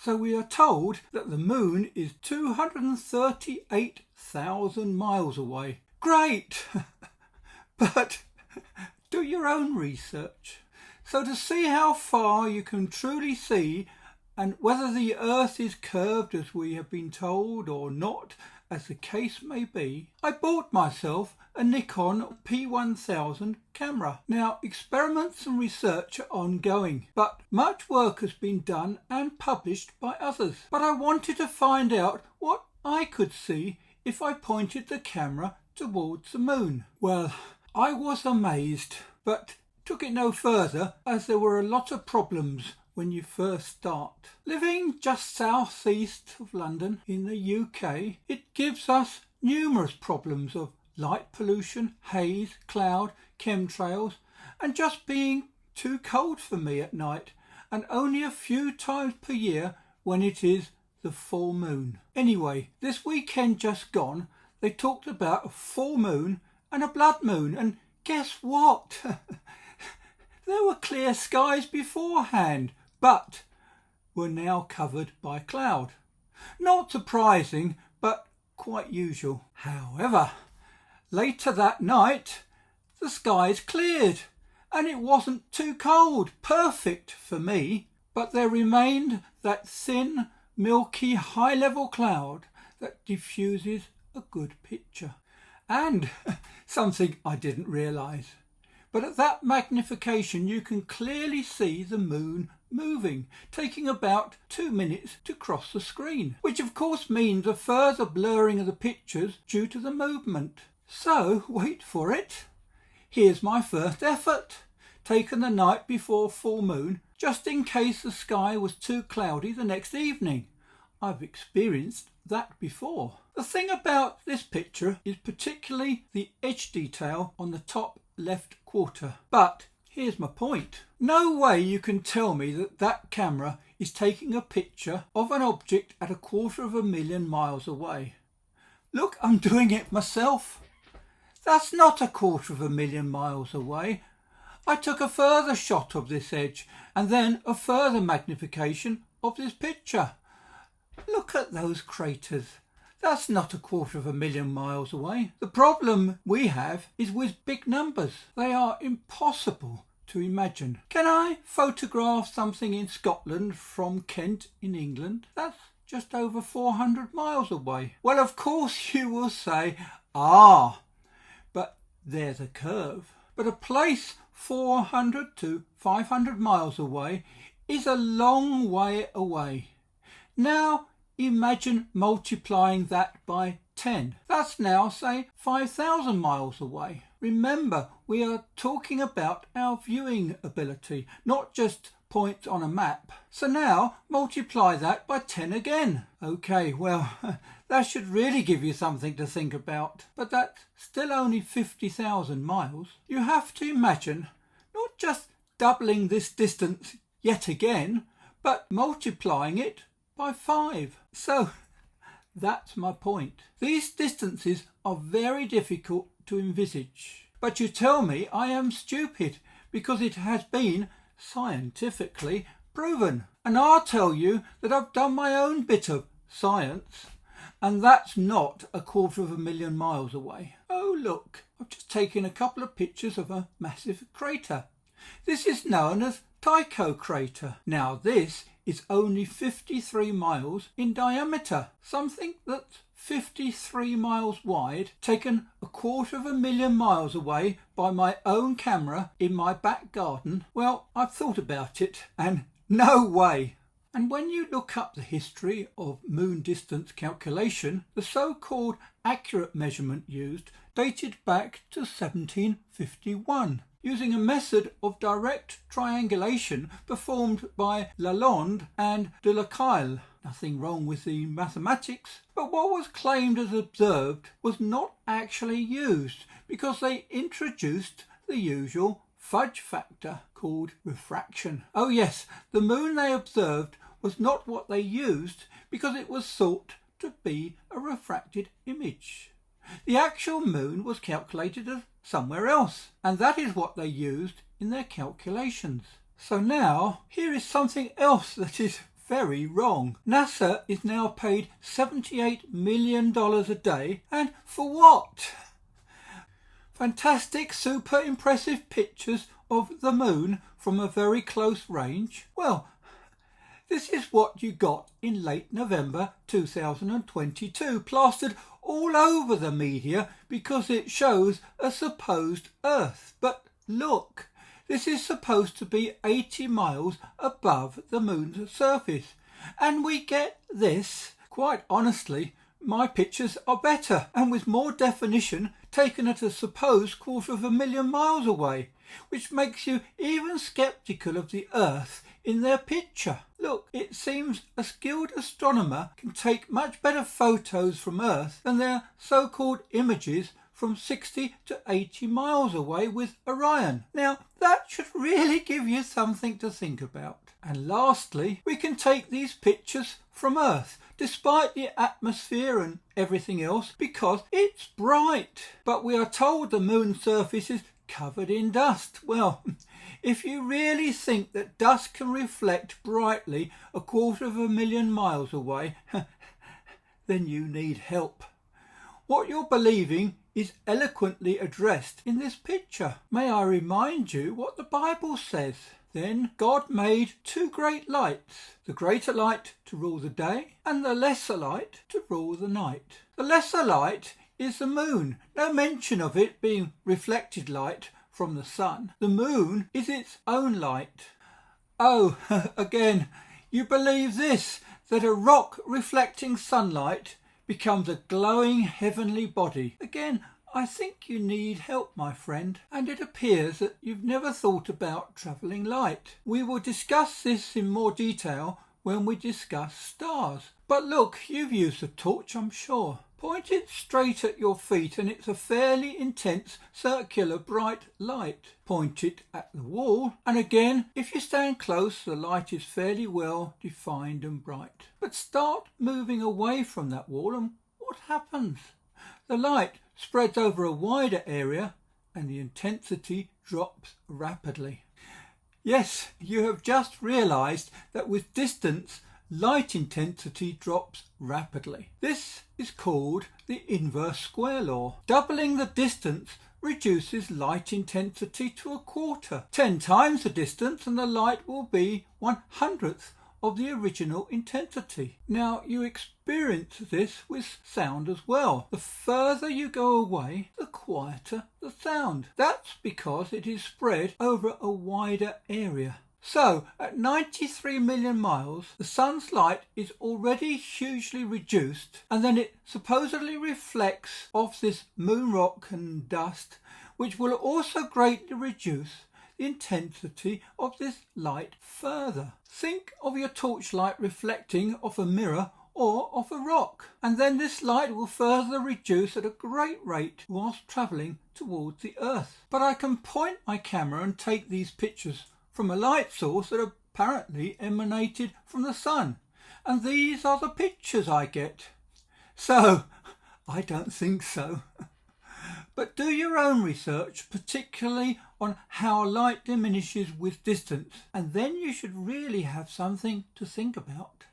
So we are told that the moon is 238,000 miles away. Great! But do your own research. So to see how far you can truly see and whether the Earth is curved as we have been told or not, as the case may be, I bought myself a Nikon P1000 camera. Now, experiments and research are ongoing, but much work has been done and published by others. But I wanted to find out what I could see if I pointed the camera towards the moon. Well, I was amazed, but took it no further as there were a lot of problems when you first start. Living just southeast of London in the UK, it gives us numerous problems of light pollution, haze, cloud, chemtrails, and just being too cold for me at night, and only a few times per year when it is the full moon. Anyway, this weekend just gone, they talked about a full moon and a blood moon, and guess what? There were clear skies beforehand, but were now covered by cloud. Not surprising, but quite usual. However, later that night, the skies cleared, and it wasn't too cold, perfect for me, but there remained that thin, milky, high-level cloud that diffuses a good picture. And something I didn't realise. But at that magnification you can clearly see the moon moving, taking about 2 minutes to cross the screen, which of course means a further blurring of the pictures due to the movement. So, wait for it. Here's my first effort, taken the night before full moon, just in case the sky was too cloudy the next evening. I've experienced that before. The thing about this picture is particularly the edge detail on the top left quarter. But here's my point. No way you can tell me that that camera is taking a picture of an object at 250,000 miles away. Look, I'm doing it myself. That's not 250,000 miles away. I took a further shot of this edge and then a further magnification of this picture. Look at those craters. That's not 250,000 miles away. The problem we have is with big numbers. They are impossible to imagine. Can I photograph something in Scotland from Kent in England? That's just over 400 miles away. Well, of course you will say, but there's a curve. But a place 400 to 500 miles away is a long way away. Now, imagine multiplying that by 10. That's now, say, 5,000 miles away. Remember, we are talking about our viewing ability, not just points on a map. So now, multiply that by 10 again. Okay, well, that should really give you something to think about. But that's still only 50,000 miles. You have to imagine not just doubling this distance yet again, but multiplying it by 5. So that's my point. These distances are very difficult to envisage. But you tell me I am stupid because it has been scientifically proven. And I'll tell you that I've done my own bit of science, and that's not 250,000 miles away. Oh look, I've just taken a couple of pictures of a massive crater. This is known as Tycho crater. Now this is only 53 miles in diameter. Something that's 53 miles wide, taken 250,000 miles away by my own camera in my back garden. Well, I've thought about it, and no way. And when you look up the history of moon distance calculation, the so-called accurate measurement used dated back to 1751. Using a method of direct triangulation performed by Lalonde and de la Caille. Nothing wrong with the mathematics, but what was claimed as observed was not actually used because they introduced the usual fudge factor called refraction. Oh yes, the moon they observed was not what they used because it was thought to be a refracted image. The actual moon was calculated as somewhere else, and that is what they used in their calculations. So now, here is something else that is very wrong. NASA is now paid $78 million a day, and for what? Fantastic, super impressive pictures of the moon from a very close range? Well, this is what you got in late November 2022, plastered all over the media because it shows a supposed Earth. But look, this is supposed to be 80 miles above the moon's surface. And we get this. Quite honestly, my pictures are better and with more definition, taken at a supposed 250,000 miles away, which makes you even sceptical of the Earth in their picture. Look, it seems a skilled astronomer can take much better photos from Earth than their so-called images from 60 to 80 miles away with Orion. Now, that should really give you something to think about. And lastly, we can take these pictures from Earth, despite the atmosphere and everything else, because it's bright. But we are told the moon's surface is covered in dust. Well, if you really think that dust can reflect brightly 250,000 miles away, then you need help. What you're believing is eloquently addressed in this picture. May I remind you what the Bible says? Then God made two great lights, the greater light to rule the day and the lesser light to rule the night. The lesser light is the moon. No mention of it being reflected light from the sun. The moon is its own light. Oh, again, you believe this, that a rock reflecting sunlight becomes a glowing heavenly body. Again, I think you need help, my friend, and it appears that you've never thought about travelling light. We will discuss this in more detail when we discuss stars. But look, you've used a torch, I'm sure. Point it straight at your feet and it's a fairly intense circular bright light. Point it at the wall and again, if you stand close, the light is fairly well defined and bright. But start moving away from that wall and what happens? The light spreads over a wider area and the intensity drops rapidly. Yes, you have just realised that with distance, light intensity drops rapidly. This is called the inverse square law. Doubling the distance reduces light intensity to 1/4. 10 times the distance and the light will be 1/100th of the original intensity. Now you experience this with sound as well. The further you go away, the quieter the sound. That's because it is spread over a wider area. So, at 93 million miles, the sun's light is already hugely reduced, and then it supposedly reflects off this moon rock and dust, which will also greatly reduce the intensity of this light further. Think of your torchlight reflecting off a mirror or off a rock, and then this light will further reduce at a great rate whilst travelling towards the Earth. But I can point my camera and take these pictures from a light source that apparently emanated from the sun. And these are the pictures I get. So, I don't think so. But do your own research, particularly on how light diminishes with distance, and then you should really have something to think about.